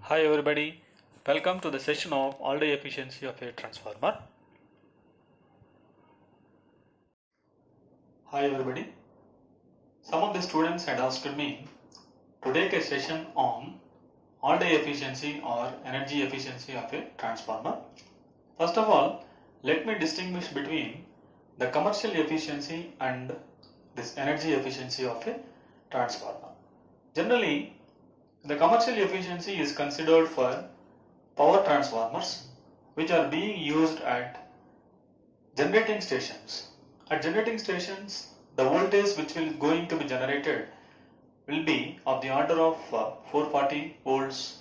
Hi everybody, welcome to the session of all-day efficiency of a transformer. Hi everybody, some of the students had asked me to take a session on all-day efficiency or energy efficiency of a transformer. First of all, let me distinguish between the commercial efficiency and this energy efficiency of a transformer. Generally, the commercial efficiency is considered for power transformers which are being used at generating stations. At generating stations, the voltage which will going to be generated will be of the order of 440 volts,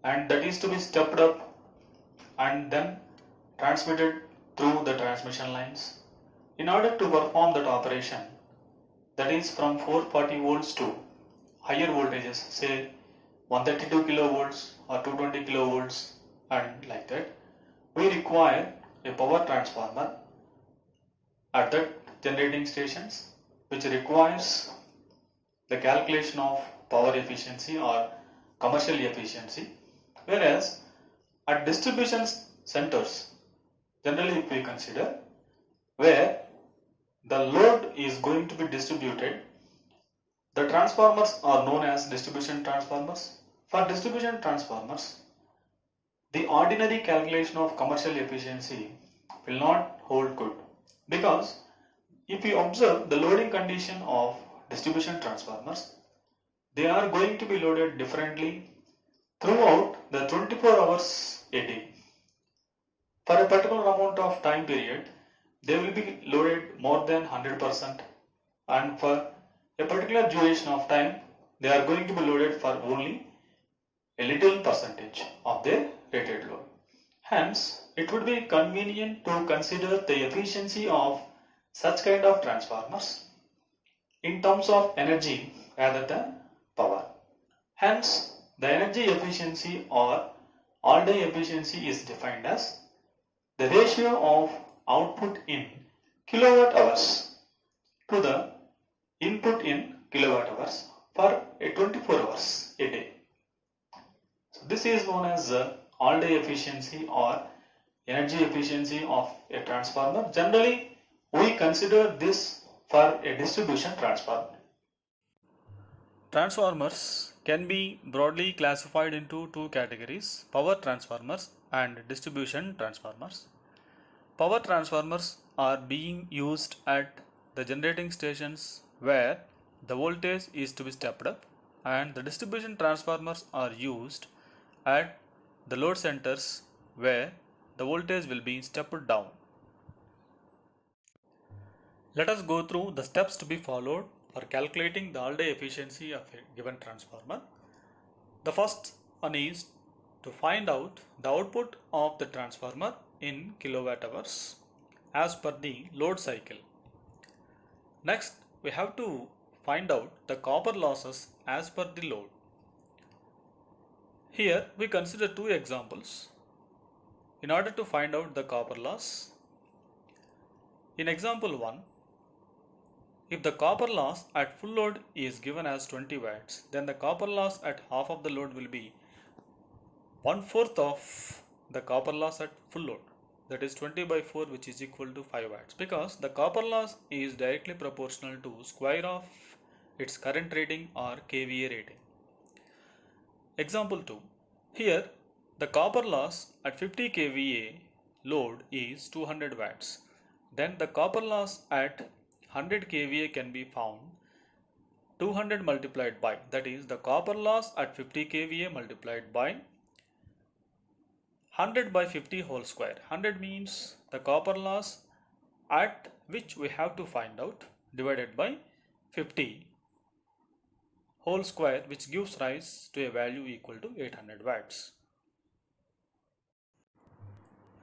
and that is to be stepped up and then transmitted through the transmission lines. In order to perform that operation, that is from 440 volts to higher voltages, say 132 kilovolts or 220 kilovolts and like that, we require a power transformer at that generating stations which requires the calculation of power efficiency or commercial efficiency, whereas at distribution centers, generally if we consider where the load is going to be distributed, the transformers are known as distribution transformers. For distribution transformers, the ordinary calculation of commercial efficiency will not hold good, because if you observe the loading condition of distribution transformers, they are going to be loaded differently throughout the 24 hours a day. For a particular amount of time period, they will be loaded more than 100%, and for a particular duration of time, they are going to be loaded for only a little percentage of their rated load. Hence, it would be convenient to consider the efficiency of such kind of transformers in terms of energy rather than power. Hence, the energy efficiency or all-day efficiency is defined as the ratio of output in kilowatt hours to the input in kilowatt hours for a 24 hours a day. So this is known as the all-day efficiency or energy efficiency of a transformer. Generally, we consider this for a distribution transformer. Transformers can be broadly classified into two categories: power transformers and distribution transformers. Power transformers are being used at the generating stations where the voltage is to be stepped up, and the distribution transformers are used at the load centers where the voltage will be stepped down. Let us go through the steps to be followed for calculating the all-day efficiency of a given transformer. The first one is to find out the output of the transformer in kilowatt hours as per the load cycle. Next, we have to find out the copper losses as per the load. Here we consider two examples in order to find out the copper loss. In example 1, if the copper loss at full load is given as 20 watts, then the copper loss at half of the load will be 1/4 of the copper loss at full load, that is 20 by 4, which is equal to 5 watts, because the copper loss is directly proportional to square of its current rating or kVA rating. Example 2, here the copper loss at 50 kVA load is 200 watts, then the copper loss at 100 kVA can be found 200 multiplied by, that is the copper loss at 50 kVA multiplied by 100 by 50 whole square. 100 means the copper loss at which we have to find out, divided by 50 whole square, which gives rise to a value equal to 800 watts.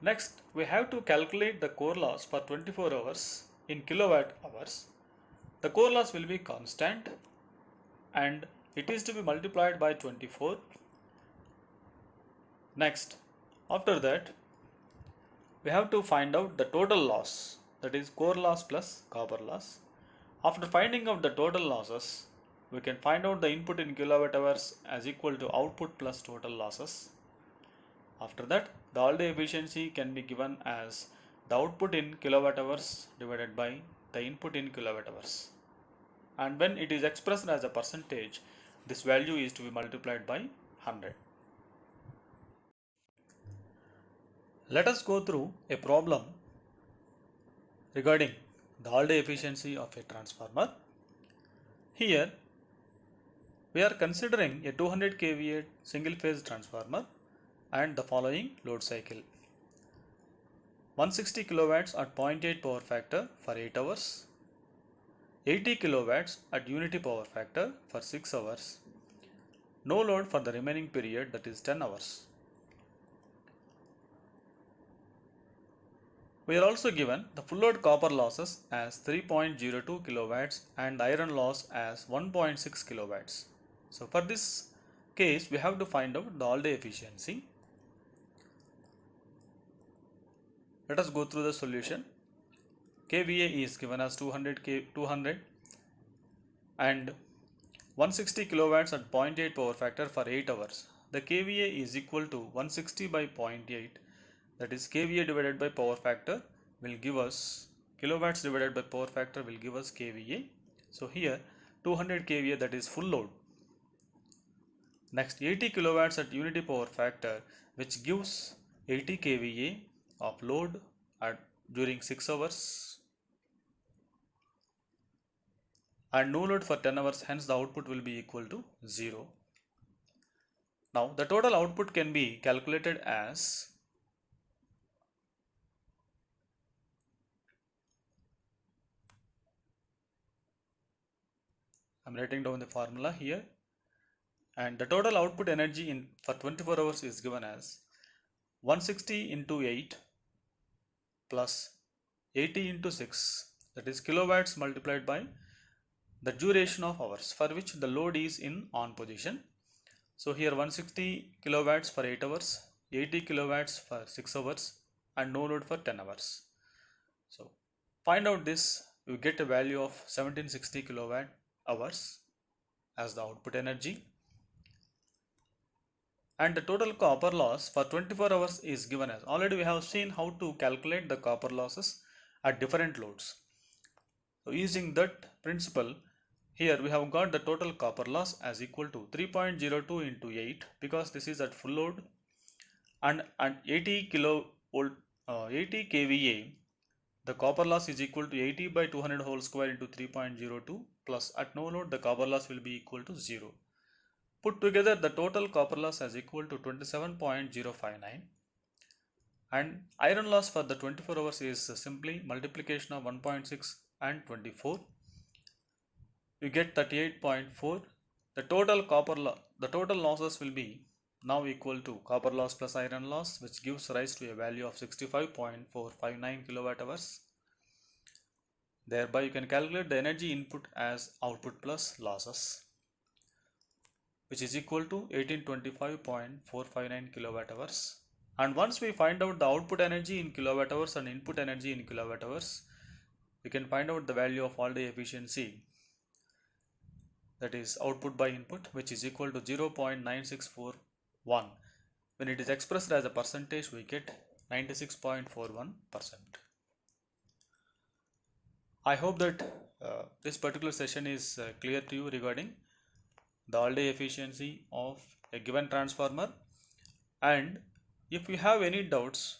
Next, we have to calculate the core loss for 24 hours in kilowatt hours. The core loss will be constant and it is to be multiplied by 24. Next, after that, we have to find out the total loss, that is core loss plus copper loss. After finding out the total losses, we can find out the input in kilowatt hours as equal to output plus total losses. After that, the all-day efficiency can be given as the output in kilowatt hours divided by the input in kilowatt hours. And when it is expressed as a percentage, this value is to be multiplied by 100. Let us go through a problem regarding the all-day efficiency of a transformer. Here we are considering a 200 kVA single phase transformer and the following load cycle. 160 kilowatts at 0.8 power factor for 8 hours, 80 kilowatts at unity power factor for 6 hours, no load for the remaining period, that is 10 hours. We are also given the full load copper losses as 3.02 kilowatts and iron loss as 1.6 kilowatts. So for this case, we have to find out the all-day efficiency. Let us go through the solution. kVA is given as 200 and 160 kilowatts at 0.8 power factor for 8 hours. The kVA is equal to 160 by 0.8, that is kVA divided by power factor will give us kilowatts divided by power factor will give us kVA. So here 200 kVA, that is full load. Next 80 kilowatts at unity power factor, which gives 80 kVA of load during 6 hours and no load for 10 hours, hence the output will be equal to 0. Now the total output can be calculated as I am writing down the formula here, and the total output energy for 24 hours is given as 160 into 8 plus 80 into 6, that is kilowatts multiplied by the duration of hours for which the load is in on position. So here 160 kilowatts for 8 hours, 80 kilowatts for 6 hours and no load for 10 hours. So find out this, you get a value of 1760 kilowatt hours as the output energy. And the total copper loss for 24 hours is given as, already we have seen how to calculate the copper losses at different loads. So using that principle, here we have got the total copper loss as equal to 3.02 into 8, because this is at full load, and at 80 kilovolt 80 kVA, the copper loss is equal to 80 by 200 whole square into 3.02 plus at no load the copper loss will be equal to 0. Put together the total copper loss as equal to 27.059, and iron loss for the 24 hours is simply multiplication of 1.6 and 24. You get 38.4. The total losses will be now equal to copper loss plus iron loss, which gives rise to a value of 65.459 kilowatt hours. Thereby you can calculate the energy input as output plus losses, which is equal to 1825.459 kilowatt hours. And once we find out the output energy in kilowatt hours and input energy in kilowatt hours, we can find out the value of all-day efficiency, that is output by input, which is equal to 0.9641. When it is expressed as a percentage, we get 96.41%. I hope that this particular session is clear to you regarding the all-day efficiency of a given transformer. And if you have any doubts,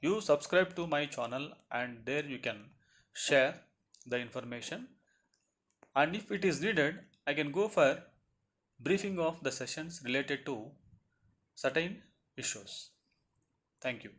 you subscribe to my channel and there you can share the information, and if it is needed, I can go for briefing of the sessions related to certain issues. Thank you.